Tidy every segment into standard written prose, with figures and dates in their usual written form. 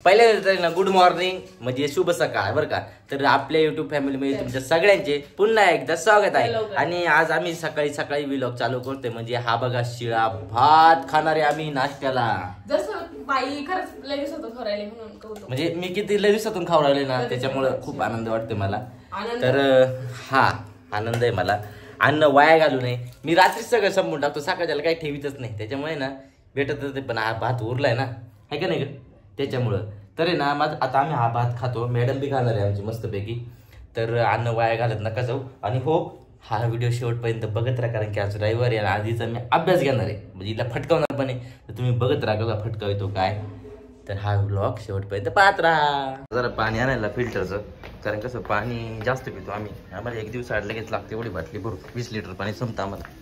पहिल्या तर ना गुड मॉर्निंग म्हणजे शुभ सकाळ बरं का. तर आपल्या युट्यूब फॅमिलीमध्ये तुमच्या सगळ्यांचे पुन्हा एकदा स्वागत आहे. आणि आज आम्ही सकाळी सकाळी व्लॉग चालू करतोय. म्हणजे हा बघा शिळा भात खाणारे आम्ही नाश्त्याला. जसं बाई खरंच लगेच होतं खरायला म्हणून कौतुक. म्हणजे मी किती लय दिवसातून खाऊ राहिले ना त्याच्यामुळे खूप आनंद वाटते मला. तर हा आनंद आहे मला. अन्न वाया घालू नये. मी रात्री सगळं संपून टाकतो सकाळच्याला काही ठेवीतच नाही. त्याच्यामुळे ना भेटत ते पण हा भात उरलाय ना आहे का नाही ग त्याच्यामुळं. तर आहे ना आता आम्ही हा भात खातो. मॅडम बी खाणार आहे आमची मस्तपैकी. तर अन्न वाया घालत नका जाऊ. आणि हो हा व्हिडिओ शेवटपर्यंत बघत राहा कारण की आज रविवारी आहे. आधीचा मी अभ्यास घेणार आहे म्हणजे हिला फटकावणार पण आहे. तर तुम्ही बघत राहा का फटकाव येतो काय. तर हा व्लॉग शेवटपर्यंत पाहत राहा. जरा पाणी आणायला फिल्टरचं कारण कसं पाणी जास्त पितो आम्ही. आम्हाला एक दिवस लगेच लागते एवढी बाटली भरून 20 लिटर पाणी संपतं आम्हाला.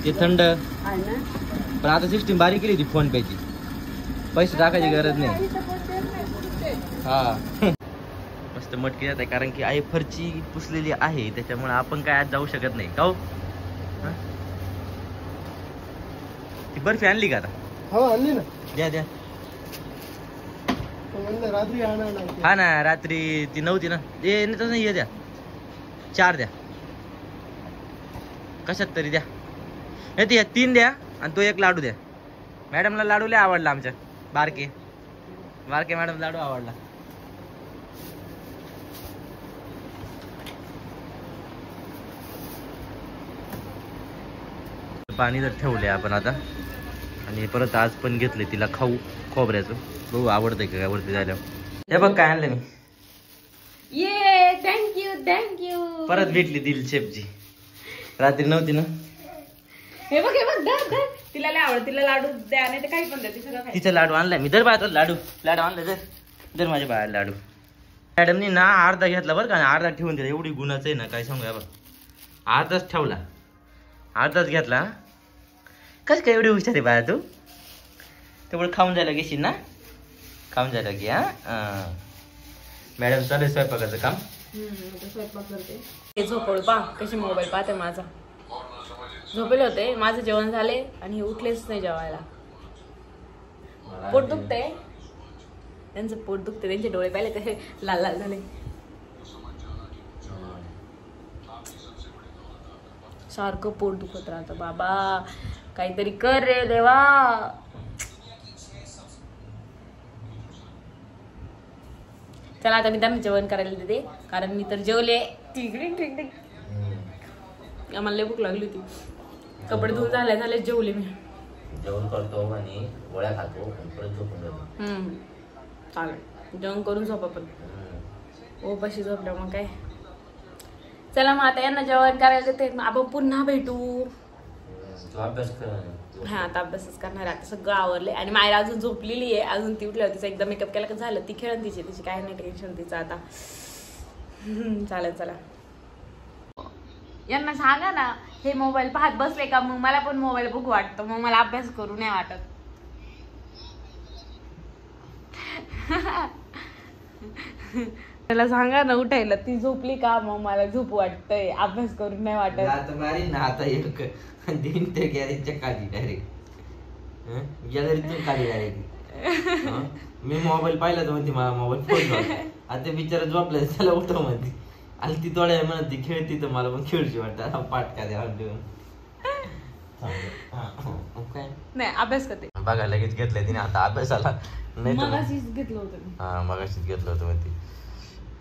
ते थंड पण आता सिस्टीम बारीक केली ती फोन पेची. पैसे टाकायची गरज नाही. हा मस्त मटकी जात आहे कारण की आई फरची पुसलेली आहे त्याच्यामुळे आपण काय आज जाऊ शकत नाही. का ती बर्फी आणली का आता. हो आणली ना. द्या द्या. रात्री हा ना रात्री ती नव्हती ना. तसं नाही द्या 4 द्या कशात तरी द्या. नाही 3 द्या आणि तो 1 लाडू द्या. मॅडमला लाडू लय आवडला आमच्या बारके मॅडम लाडू आवडला. पाणी जर ठेवले आपण आता आणि परत आज पण घेतले तिला खाऊ खोबऱ्याचं. बघू आवडतंय का वरती झाल्यावर. हे बघ काय आणलं मी. ये थँक्यू परत भेटली दिल शेपची. रात्री नव्हती ना. हे बघ धर तिला लय आवड. तिला लाडू द्या नाही तर काही पण द्या ती सगळं तिचा लाडू आणलाय मी. दर बाळा लाडू आणलाय. दर माझ्या बाळाला लाडू. मॅडमनी ना अर्धा घेतला बरं का. अर्धा ठेवून दिला. एवढी गुणाचं आहे ना काय सांगूया बघ. अर्धाच ठेवला अर्धाच घेतला. कस काय एवढी हुशार आहे बाळा तू. तेवढं खाऊन जायला घेशील ना. खाऊन जायला घे. हा मॅडम चालेल स्वयंपाकाचं काम. स्वयंपाक करते. झोपवलं पा कशी मोबाईल पाहते माझा. झोपेले होते माझं जेवण झाले आणि उठलेच नाही जेवायला. पोट दुखतंय त्यांचं. पोट दुखते त्यांचे डोळे पाहिले ते लाल लाल झाले. सारखं पोट दुखत राहतं. बाबा काहीतरी कर रे देवा. चला आता मी त्यांना जेवण करायला देते कारण मी तर जेवले. आम्हाला लय भूक लागली होती. कपडे धुवून झाले जेवले मी. जेवण करतो आणि गोळ्या खातो परत झोपून जातो. चालेल जेवण करून झोपा पण. ओपाशी झोपल्या मग काय. चला मग आता यांना जेवण करायला देते. आपण पुन्हा भेटू. अभ्यास कर. हा आता अभ्यासच करणार. आता सगळं आवरले आणि मायरा अजून झोपलेली आहे. अजून ती उठल्यावर तिचा एकदा मेकअप केला का झालं. ती खेळून तिची काय नाही टेन्शन तिचं आता. चालेल चला. यांना सांगा ना हे मोबाईल पाहत बसले का मग मला पण मोबाईल बघू वाटतं. मग मला अभ्यास करू नाही वाटत. त्याला सांगा ना उठायला. ती झोपली का मग मला झोप वाटतंय. अभ्यास करून नाही वाटत. आता एक दिन ते गॅरेजच्या खाली डायरेक्ट. गॅलरीतून खाली डायरेक्ट. मी मोबाईल पाहिला तर म्हणते मला मोबाईल फोन. आता बिचारा झोपला त्याला उठव म्हणते. आणि ती थोड्या म्हणत ती खेळती तर मला पण खेळची वाटतं. पाठ का द्या काय नाही अभ्यास करते. बघा लगेच घेतलंय तिने आता अभ्यासाला. नाही मगाशीच घेतलं होतं. हा मगाशीच घेतलं होतं म्हणते.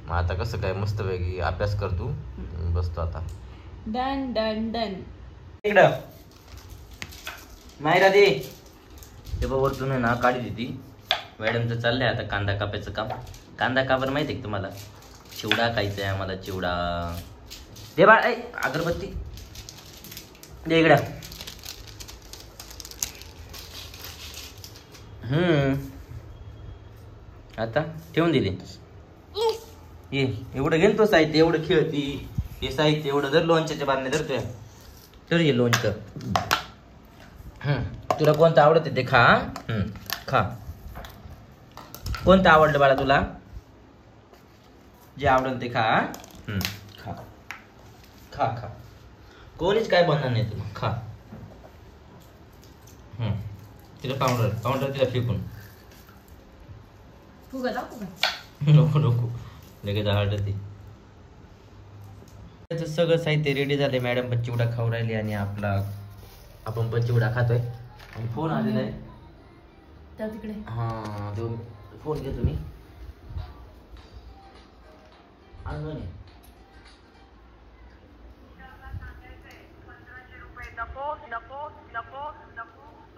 मग आता कसं काय मस्त पैकी अभ्यास करतो. बसतो आता. Done done done. इकडं मायरा दे. ते बघ वरतून आहे ना काढी देती. मॅडमचं चाललंय आता कांदा कापायचं काम. कांदा कापर माहिती आहे का तुम्हाला. चिवडा खायचा आहे आम्हाला. चिवडा दे बाळ. अगरबत्ती दे इकडं. आता ठेवून दिली. ये एवढं घेऊन तो साहित्य एवढं खेळती. हे साहित्य एवढं जर लोणच्याच्या बारणे धरतोय तर हे लोणचं. तुला कोणतं आवडत ते खा. खा. कोणतं आवडलं बाळा तुला. जे आवडेल ते खा. खा खा खा, कोणीच काय बनणार नाही तुला, खा. तिला पावडर तिला फेकून. फुगा दाखवू का? नको नको, लगेच हळदती. त्याचं सगळं साहित्य रेडी झाले. मॅडम पण चिवडा खाऊ राहिली आणि आपण पण चिवडा खातोय. आणि फोन आलेला आहे त्या तिकडे. हा, तो फोन घेतो मी.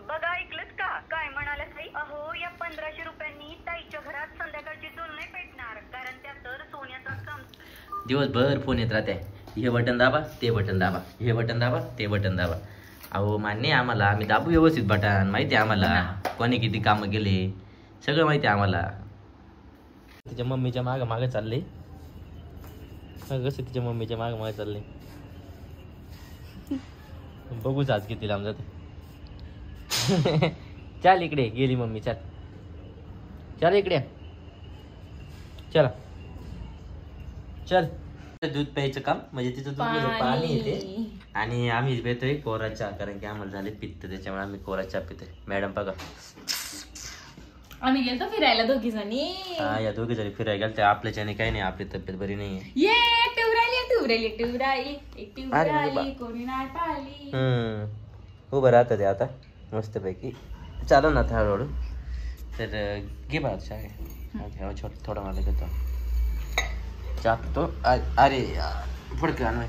बघा, ऐकलंच का काय म्हणाले ताई? अहो, या 1500 रुपयांनी ताईच्या घरात संध्याकाळची चूल नाही पेटणार, कारण त्या तर सोन्याचा दिवसभर फोन येत राहते. हे बटन दाबा, ते बटन दाबा, हे बटन दाबा, ते बटन दाबा. अहो मान्य आहे आम्हाला, आम्ही दाबू व्यवस्थित बटन, माहिती आहे आम्हाला कोणी किती कामं केले, सगळं माहिती आहे आम्हाला. तिच्या मम्मीच्या मागं चालले. कसं तिच्या मम्मीच्या मागं चालले, बघूच आज किती लांब जाते. चाल इकडे, गेली मम्मी, चल इकडे, चला चल. दूध प्यायचं काम म्हणजे तिचं दूध पाणी येते आणि आम्ही पितोय कोरा चहा, कारण की आम्हाला झाले पित्त, त्याच्यामुळे आम्ही कोरा चहा पितोय. मॅडम बघा, आम्ही गेलतो फिरायला दोघी जणी. हा, या दोघी जणी फिरायला गेल. आपल्याच्याने काही नाही, आपली तब्येत बरी नाहीये. उभं राहतं ते आता मस्त पैकी, चालू ना हळूहळू. तर घे बा चहा, थोडा मला घेतो चहा पितो. अरे फडके आणवाय,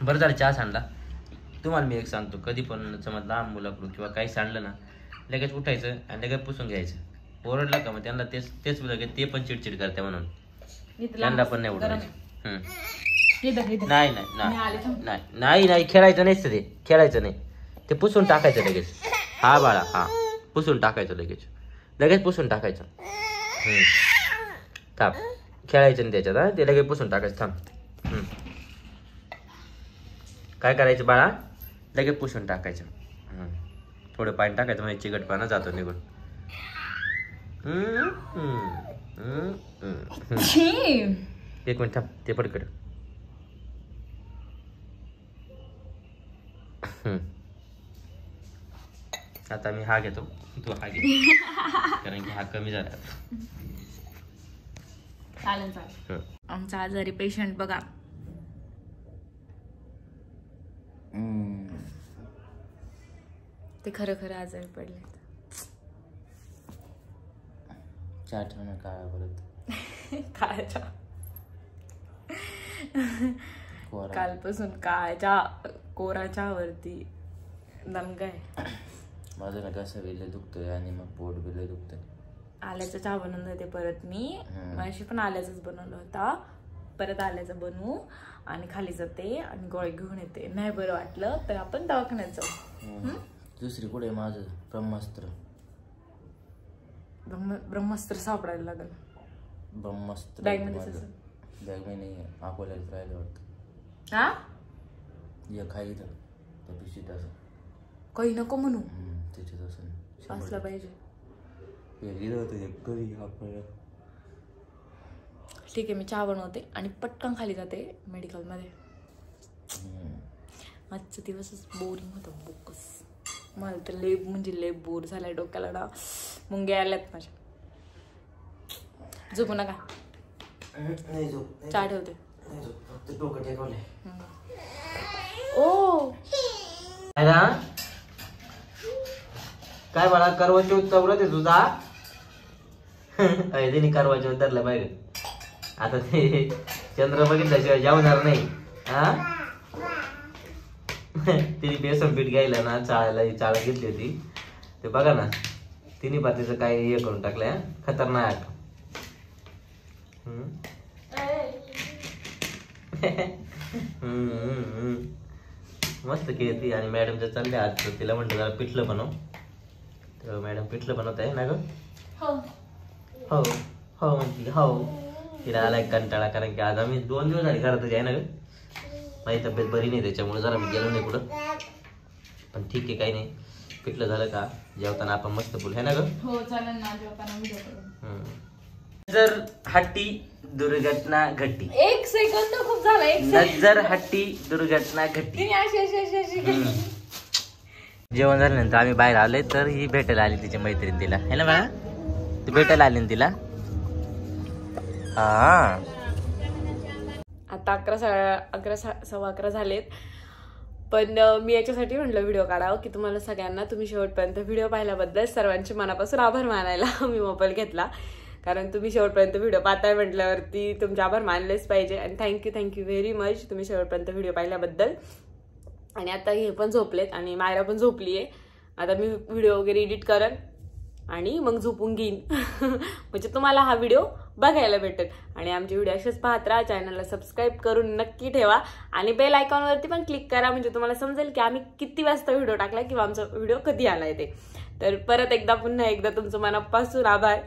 बरं झालं चहा सांडला. तुम्हाला मी एक सांगतो, कधी पण समज लहान मुलाकडून किंवा काही सांडलं ना, लगेच उठायचं आणि लगेच पुसून घ्यायचं. ओरडलं का मग त्यांना तेच लगेच ते पण चिडचिड करते, म्हणून त्यांना पण नाही उठवायचं. नाही खेळायचं नाहीच ते, खेळायचं नाही ते, पुसून टाकायचं लगेच. हा बाळा, हा पुसून टाकायचं लगेच पुसून टाकायचं. थांब, खेळायचं नाही त्याच्यात, हा ते लगेच पुसून टाकायचं. थांब, काय करायचं बाळा, लगेच पुसून टाकायचं. थोडं पाणी टाकायचं म्हणजे चिकटपणा जातो निघून. एक मिनिट थांब, ते पडकड. आता मी हा घेतो, तू हा घे, कारण की हा कमी झाला. चालेल. आमचा आजारी पेशंट बघा, ते खरं आजारी पडले. चहा ठेवणं काय परत काळाच्या कालपासून काळाच्या कोराच्या वरती दमगाय. माझं ना कसं वेळ दुखतोय आणि मग पोट बिल दुखतंय. आल्याचा चहा बनवून देते परत मी, माझी पण आल्याचाच बनवला होता. परत आल्याचं बनवू आणि खाली जाते आणि गोळी घेऊन येते. नाही बरं वाटलं तर आपण दवाखान्यात जाऊ. दुसरी कुठे माझं ब्रह्मास्त्र ब्रह्मास्त्र सापडायला लागेल. ब्रह्मास्त्र बॅग मध्ये नाही, अकोल्याला राहिलं वाटतं. हा, या खाई तर त्या पिशीत असं काही नको म्हणू, त्याच्यात असं असलं पाहिजे. ठीक आहे, मी चहा बनवते आणि पटकन खाली जाते मेडिकल मध्ये. आजचा दिवसच बोरिंग होतं बोकस. मला तर लय बोर झालाय डोक्याला ना. मुंग्या आल्यात माझ्या. झोपू नका, चहा ठेवते. ओ काय बाळा, करवाचे उत्तर ते तुझा त्यांनी करवाचे उतरलं पाहिजे. आता ते चंद्र बघितल्याशिवाय जेवणार नाही. हा, तिने बेसन पीठ घ्यायला ना, चाळ घेतली होती. ते बघा ना, तिने पातीचं काय हे करून टाकलंय, खतरनाक. मस्त केली ती. आणि मॅडमचं चालले आज, तिला म्हणलं जरा पिठलं बनव, तर मॅडम पिठलं बनवत आहे ना ग. हो हो म्हटली हो. तिला आलाय कंटाळा, कारण की आज आम्ही 2 दिवस झाले घरातच आहे ना ग. माझी तब्येत बरी नाही, त्याच्यामुळे जरा मी गेलो नाही कुठं. पण ठीक आहे, काही नाही. पिठलं झालं का जेवताना आपण मस्त बोलू, है ना ग. हो चालेल ना, जेवताना व्हिडिओ करू. नजर हट्टी दुर्घटना घटी. 1 सेकंद खूप झाला. 1 सेकंद. नजर हट्टी दुर्घटना घटी. तिने अशी जेवण झाल्यानंतर आम्ही बाहेर आले तर ही भेटायला आली तिच्या मैत्रीण तिला है ना बाळा. तू भेटायला आली ना तिला. हा आता 11:15 झालेत. पण मी याच्यासाठी म्हटलं व्हिडिओ काढावं की तुम्हाला सगळ्यांना तुम्ही शेवटपर्यंत व्हिडिओ पाहिल्याबद्दल सर्वांचे मनापासून आभार मानायला मी मोबाईल घेतला. कारण तुम्ही शेवटपर्यंत व्हिडिओ पाहताय म्हटल्यावरती तुमचे आभार मानलेच पाहिजे. आणि थँक्यू व्हेरी मच तुम्ही शेवटपर्यंत व्हिडिओ पाहिल्याबद्दल. आणि आता हे पण झोपलेत आणि मायरा पण झोपली आहे. आता मी व्हिडिओ वगैरे एडिट करन आणि मग झोपून घेईन. म्हणजे तुम्हाला हा व्हिडिओ बघायला भेटेल. आणि आमचे व्हिडिओ असेच पाहत राहा. चॅनलला सबस्क्राईब करून नक्की ठेवा आणि बेल आयकॉनवरती पण क्लिक करा. म्हणजे तुम्हाला समजेल की आम्ही किती वाजता व्हिडिओ टाकला किंवा आमचा व्हिडिओ कधी आलाय ते. तर परत पुन्हा एकदा तुमचं मनापासून आभार.